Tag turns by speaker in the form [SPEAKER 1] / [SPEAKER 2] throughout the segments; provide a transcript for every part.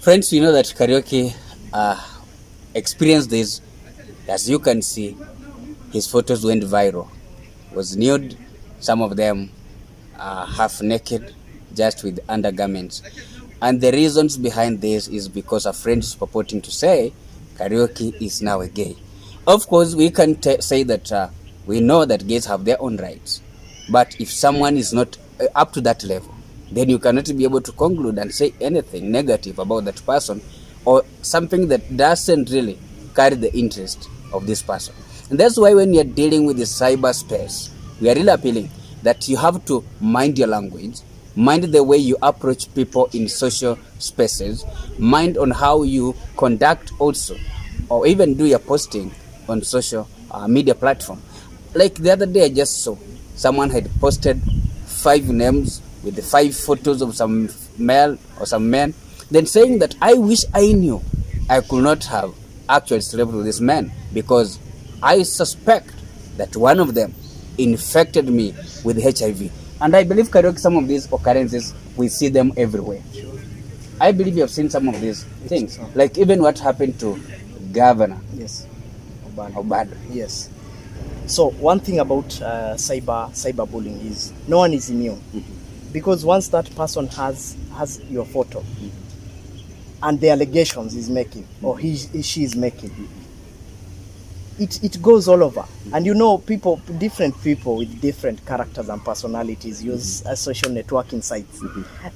[SPEAKER 1] Friends, we know that karaoke experienced this. As you can see, his photos went viral. Was nude, some of them half naked, just with undergarments. And the reasons behind this is because a friend is purporting to say karaoke is now a gay. Of course, we can say that we know that gays have their own rights. But if someone is not up to that level, then you cannot be able to conclude and say anything negative about that person or something that doesn't really carry the interest of this person. And that's why when you're dealing with the cyberspace, we are really appealing that you have to mind your language, mind the way you approach people in social spaces, mind on how you conduct also, or even do your posting on social media platform. Like the other day, I just saw someone had posted 5 names with the 5 photos of some male or some men, then saying that I wish I knew I could not have actually slept with this man because I suspect that one of them infected me with HIV. And I believe, karaoke, some of these occurrences, we see them everywhere. I believe you have seen some of these things. Like even what happened to Governor
[SPEAKER 2] Yes.
[SPEAKER 1] Obado.
[SPEAKER 2] Yes. So one thing about cyberbullying is no one is immune, because once that person has your photo and the allegations he's making or she is making, it goes all over. And you know, different people with different characters and personalities use social networking sites.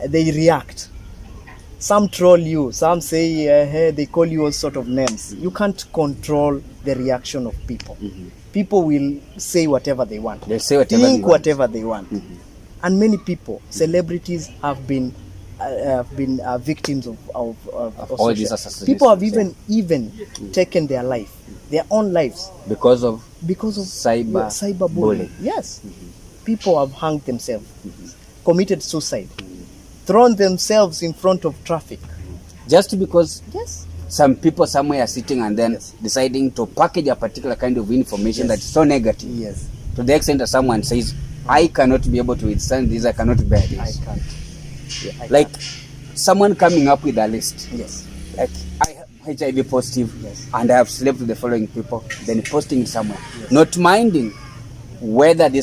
[SPEAKER 2] They react. Some troll you, some say hey, they call you all sort of names. You can't control the reaction of people. People will say whatever they want.
[SPEAKER 1] They'll say whatever
[SPEAKER 2] think
[SPEAKER 1] they want.
[SPEAKER 2] whatever they want. And many people, celebrities, have been victims of
[SPEAKER 1] all
[SPEAKER 2] social.
[SPEAKER 1] these assassinations.
[SPEAKER 2] People have even taken their life, their own lives,
[SPEAKER 1] because of
[SPEAKER 2] cyberbullying. Yes, people have hanged themselves, committed suicide, thrown themselves in front of traffic,
[SPEAKER 1] just because
[SPEAKER 2] yes,
[SPEAKER 1] some people somewhere are sitting and then deciding to package a particular kind of information that's so negative,
[SPEAKER 2] yes,
[SPEAKER 1] to the extent that someone says, I cannot be able to withstand this, I cannot bear this.
[SPEAKER 2] I can't. I
[SPEAKER 1] Like
[SPEAKER 2] can't.
[SPEAKER 1] someone coming up with a list,
[SPEAKER 2] Yes,
[SPEAKER 1] like I have HIV positive,
[SPEAKER 2] Yes.
[SPEAKER 1] and I have slept with the following people, then posting it somewhere, not minding whether the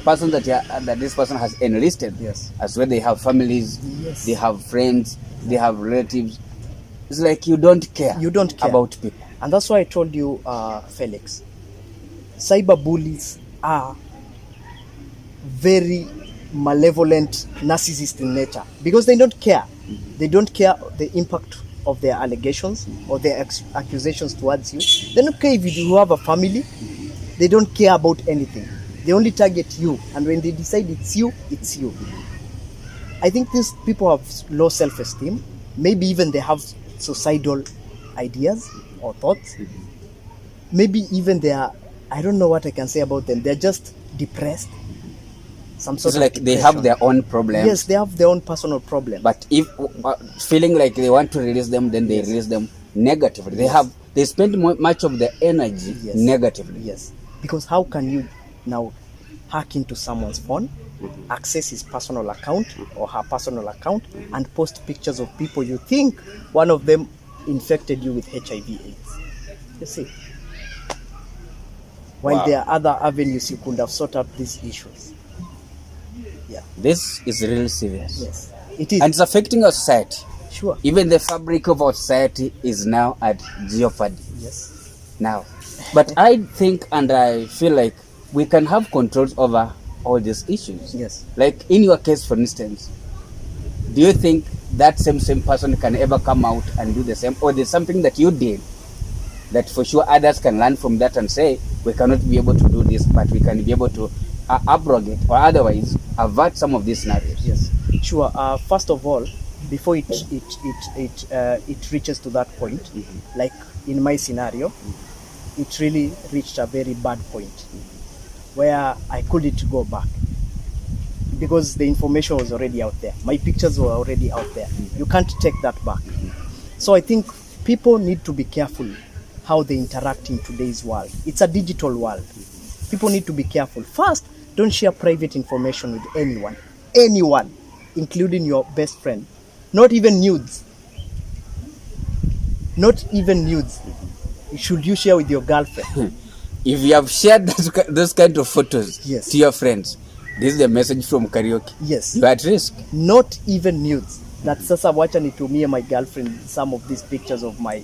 [SPEAKER 1] person that this person has enlisted,
[SPEAKER 2] Yes.
[SPEAKER 1] as well, they have families,
[SPEAKER 2] Yes.
[SPEAKER 1] they have friends, they have relatives. It's like you don't care.
[SPEAKER 2] You don't care
[SPEAKER 1] about people.
[SPEAKER 2] And that's why I told you, Felix, cyberbullies are very malevolent, narcissist in nature, because they don't care. They don't care the impact of their allegations or their accusations towards you. They don't care if you have a family. They don't care about anything. They only target you, and when they decide it's you, it's you. I think these people have low self-esteem. Maybe even they have suicidal ideas or thoughts. Maybe even they are, I don't know what I can say about them. They're just depressed. Some sort
[SPEAKER 1] It's
[SPEAKER 2] of
[SPEAKER 1] like they have
[SPEAKER 2] depression.
[SPEAKER 1] their own problems.
[SPEAKER 2] Yes, they have their own personal problems.
[SPEAKER 1] But if feeling like they want to release them, then they release them negatively. They spend much of their energy negatively.
[SPEAKER 2] Yes, because how can you now hack into someone's phone, access his personal account or her personal account, and post pictures of people you think one of them infected you with HIV/AIDS? You see, while
[SPEAKER 1] Wow.
[SPEAKER 2] there are other avenues you could have sorted out these issues. Yeah.
[SPEAKER 1] This is really serious.
[SPEAKER 2] Yes, it is.
[SPEAKER 1] And it's affecting our society.
[SPEAKER 2] Sure.
[SPEAKER 1] Even the fabric of our society is now at jeopardy
[SPEAKER 2] Yes.
[SPEAKER 1] now. But I think and I feel like we can have controls over all these issues.
[SPEAKER 2] Yes.
[SPEAKER 1] Like in your case, for instance, do you think that same person can ever come out and do the same? Or there's something that you did that for sure others can learn from that and say, we cannot be able to do this, but we can be able to abrogate or otherwise avert some of these scenarios?
[SPEAKER 2] Yes, sure. First of all, before it reaches to that point, like in my scenario, it really reached a very bad point where I couldn't go back because the information was already out there. My pictures were already out there. You can't take that back. So I think people need to be careful how they interact in today's world. It's a digital world. People need to be careful. First, don't share private information with anyone, including your best friend. Not even nudes. Not even nudes. Should you share with your girlfriend?
[SPEAKER 1] If you have shared those kind of photos
[SPEAKER 2] Yes.
[SPEAKER 1] to your friends, this is the message from Karaoke.
[SPEAKER 2] Yes.
[SPEAKER 1] You are at risk.
[SPEAKER 2] Not even nudes. That sasa wacha nitumie my girlfriend some of these pictures of my,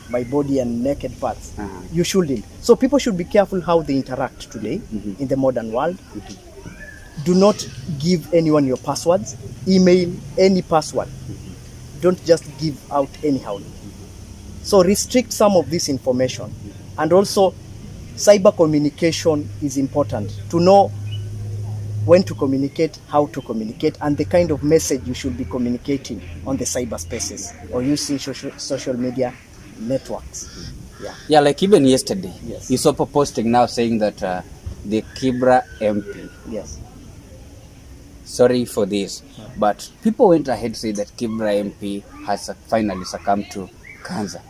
[SPEAKER 2] my body and naked parts. You shouldn't. So people should be careful how they interact today in the modern world. Do not give anyone your passwords. Email any password. Don't just give out anyhow. So restrict some of this information. And also, cyber communication is important. To know when to communicate, how to communicate, and the kind of message you should be communicating on the cyberspaces or using social media networks.
[SPEAKER 1] Yeah, like even yesterday,
[SPEAKER 2] Yes.
[SPEAKER 1] you saw people posting now saying that the Kibra MP,
[SPEAKER 2] Yes.
[SPEAKER 1] sorry for this, but people went ahead to say that Kibra MP has finally succumbed to cancer.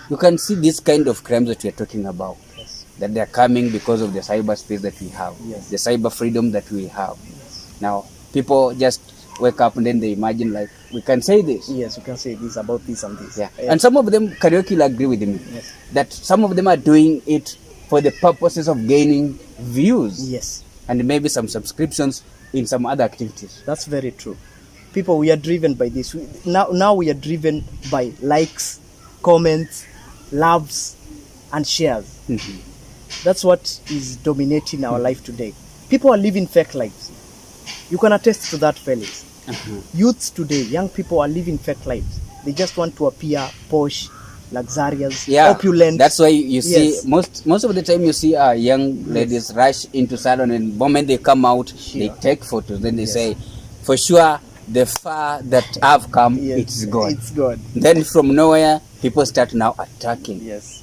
[SPEAKER 1] You can see this kind of crimes that we are talking about,
[SPEAKER 2] Yes.
[SPEAKER 1] that they are coming because of the cyberspace that we have,
[SPEAKER 2] Yes.
[SPEAKER 1] the cyber freedom that we have. Now, people just wake up and then they imagine like, we can say this.
[SPEAKER 2] Yes, you can say this about this and this.
[SPEAKER 1] Yeah. And some of them, Karaoke will agree with me,
[SPEAKER 2] Yes.
[SPEAKER 1] that some of them are doing it for the purposes of gaining views
[SPEAKER 2] Yes,
[SPEAKER 1] and maybe some subscriptions in some other activities.
[SPEAKER 2] that's very true. People, we are driven by this. Now we are driven by likes, comments, loves, and shares. That's what is dominating our life today. People are living fake lives. You can attest to that, Felix. Youths today, young people are living fake lives. They just want to appear posh, luxurious, opulent.
[SPEAKER 1] That's why you see
[SPEAKER 2] Yes.
[SPEAKER 1] most of the time you see young ladies rush into salon, and the moment they come out, they take photos. Then they say, for sure, the far that I've come,
[SPEAKER 2] Yes,
[SPEAKER 1] it's gone.
[SPEAKER 2] It's gone.
[SPEAKER 1] Then from nowhere, people start now attacking.
[SPEAKER 2] Yes.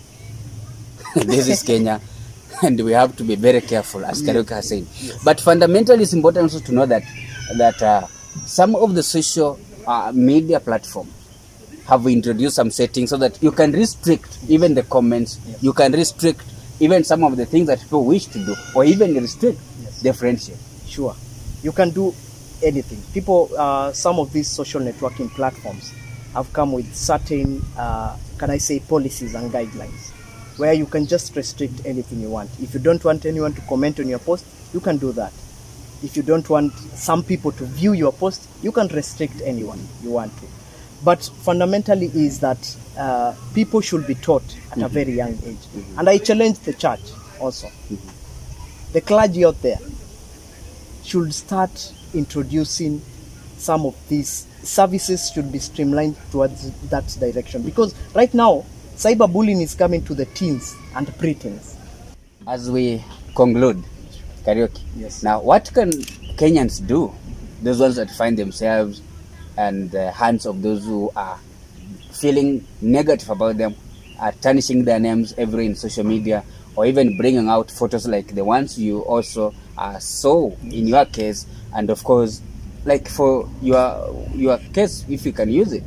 [SPEAKER 1] This is Kenya, and we have to be very careful, as Karaoke has said. But fundamentally, it's important also to know that some of the social media platforms have introduced some settings so that you can restrict even the comments, you can restrict even some of the things that people wish to do, or even restrict their friendship.
[SPEAKER 2] Sure. You can do anything. People, some of these social networking platforms have come with certain, can I say, policies and guidelines where you can just restrict anything you want. If you don't want anyone to comment on your post, you can do that. If you don't want some people to view your post, you can restrict anyone you want to. But fundamentally is that people should be taught at a very young age. And I challenge the church also. The clergy out there should start introducing some of these services, should be streamlined towards that direction. Because right now, cyberbullying is coming to the teens and preteens.
[SPEAKER 1] As we conclude, Karaoke,
[SPEAKER 2] Yes.
[SPEAKER 1] now what can Kenyans do, those ones that find themselves in the hands of those who are feeling negative about them, are tarnishing their names every in social media, or even bringing out photos like the ones you also saw in your case, and of course, like for your case, if you can use it,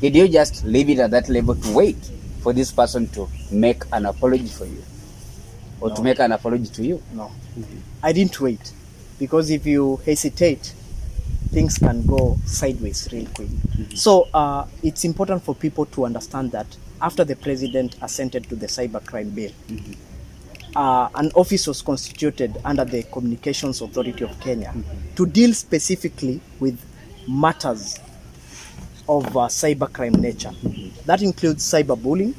[SPEAKER 1] did you just leave it at that level to wait for this person to make an apology for you, or to make an apology to you?
[SPEAKER 2] No. I didn't wait. Because if you hesitate, things can go sideways real quick. So it's important for people to understand that after the president assented to the cybercrime bill, an office was constituted under the Communications Authority of Kenya to deal specifically with matters of cybercrime nature. That includes cyberbullying,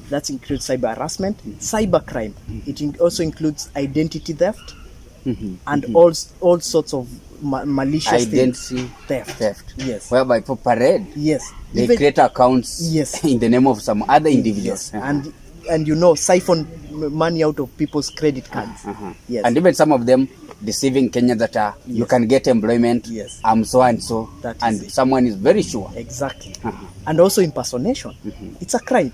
[SPEAKER 2] that includes cyber harassment, cybercrime. It also includes identity theft, and all sorts of malicious
[SPEAKER 1] Identity
[SPEAKER 2] theft. Yes.
[SPEAKER 1] Whereby for parade,
[SPEAKER 2] Yes.
[SPEAKER 1] they
[SPEAKER 2] Even-
[SPEAKER 1] create accounts
[SPEAKER 2] Yes.
[SPEAKER 1] in the name of some other individuals.
[SPEAKER 2] Yes. And siphon money out of people's credit cards. Yes.
[SPEAKER 1] And even some of them deceiving Kenya that you can get employment,
[SPEAKER 2] Yes.
[SPEAKER 1] I'm so and so,
[SPEAKER 2] That is
[SPEAKER 1] and
[SPEAKER 2] it.
[SPEAKER 1] someone is very sure.
[SPEAKER 2] Exactly. And also impersonation. It's a crime.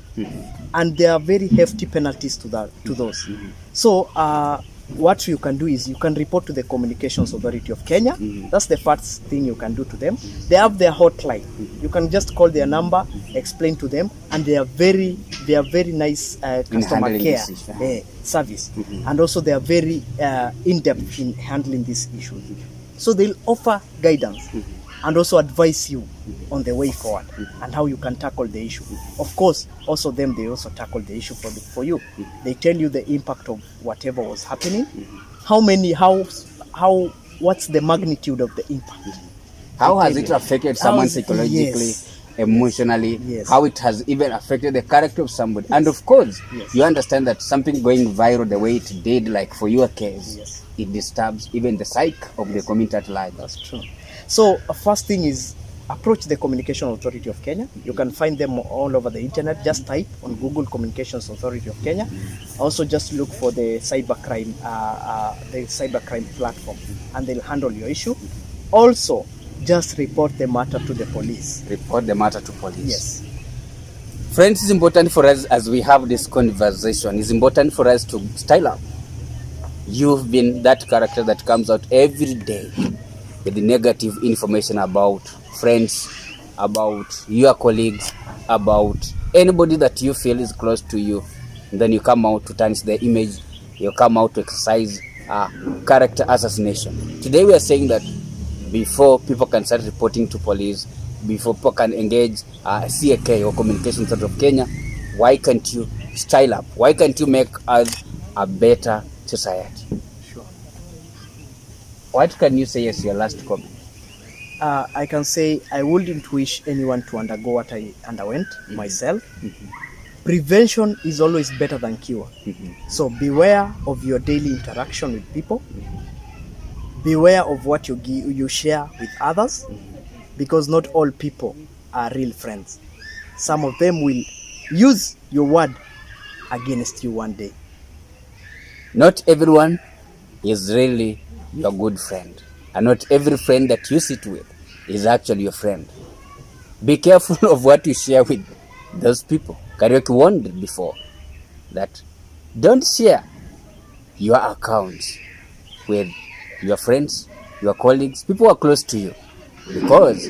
[SPEAKER 2] And there are very hefty penalties to those. So what you can do is you can report to the Communications Authority of Kenya. That's the first thing you can do to them. They have their hotline. You can just call their number, explain to them, and they are very nice customer
[SPEAKER 1] handling
[SPEAKER 2] care
[SPEAKER 1] this issue.
[SPEAKER 2] service. And also they are very in-depth in handling this issue. So they'll offer guidance. and also advise you on the way forward and how you can tackle the issue. Of course, also them, they also tackle the issue for you. They tell you the impact of whatever was happening, what's the magnitude of the impact.
[SPEAKER 1] How has it affected someone psychologically,
[SPEAKER 2] yes,
[SPEAKER 1] emotionally,
[SPEAKER 2] yes,
[SPEAKER 1] how it has even affected the character of somebody. Yes. And of course, yes, you understand that something going viral the way it did, like for your case, yes, it disturbs even the psyche of the community at large.
[SPEAKER 2] That's true. So first thing is approach the Communication Authority of Kenya. You can find them all over the internet. Just type on Google Communications Authority of Kenya. Also just look for the cybercrime platform, and they'll handle your issue. Also, just report the matter to the police.
[SPEAKER 1] Report the matter to police.
[SPEAKER 2] Yes.
[SPEAKER 1] Friends, it's important for us as we have this conversation. It's important for us to style up. You've been that character that comes out every day with the negative information about friends, about your colleagues, about anybody that you feel is close to you. And then you come out to tarnish the image. You come out to exercise character assassination. Today we are saying that before people can start reporting to police, before people can engage CAK or Communication Authority of Kenya, why can't you style up? Why can't you make us a better society?
[SPEAKER 2] Sure.
[SPEAKER 1] What can you say as your last comment?
[SPEAKER 2] I can say I wouldn't wish anyone to undergo what I underwent myself. Prevention is always better than cure. So beware of your daily interaction with people. Beware of what you share with others, because not all people are real friends. Some of them will use your word against you one day.
[SPEAKER 1] Not everyone is really your good friend, and not every friend that you sit with is actually your friend. Be careful of what you share with those people. Karaoke warned before that don't share your accounts with your friends, your colleagues, people who are close to you, because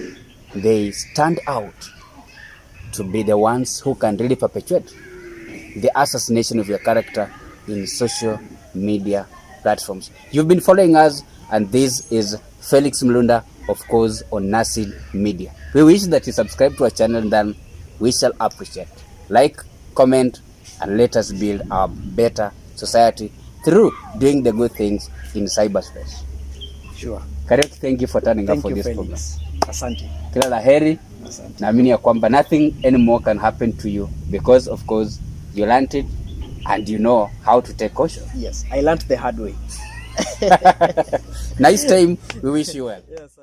[SPEAKER 1] they stand out to be the ones who can really perpetuate the assassination of your character in social media platforms. You've been following us, and this is Felix Mlunda, of course, on Nasid Media. We wish that you subscribe to our channel, and then we shall appreciate. Like, comment, and let us build a better society through doing the good things in cyberspace.
[SPEAKER 2] Sure.
[SPEAKER 1] Karaoke, thank you for turning up for this
[SPEAKER 2] Felix.
[SPEAKER 1] program.
[SPEAKER 2] Asante.
[SPEAKER 1] Kila la heri. Naamini ya kwamba nothing anymore can happen to you, because of course you learned it and you know how to take caution.
[SPEAKER 2] Yes, I learned the hard way.
[SPEAKER 1] Nice time. We wish you well.
[SPEAKER 2] Yes,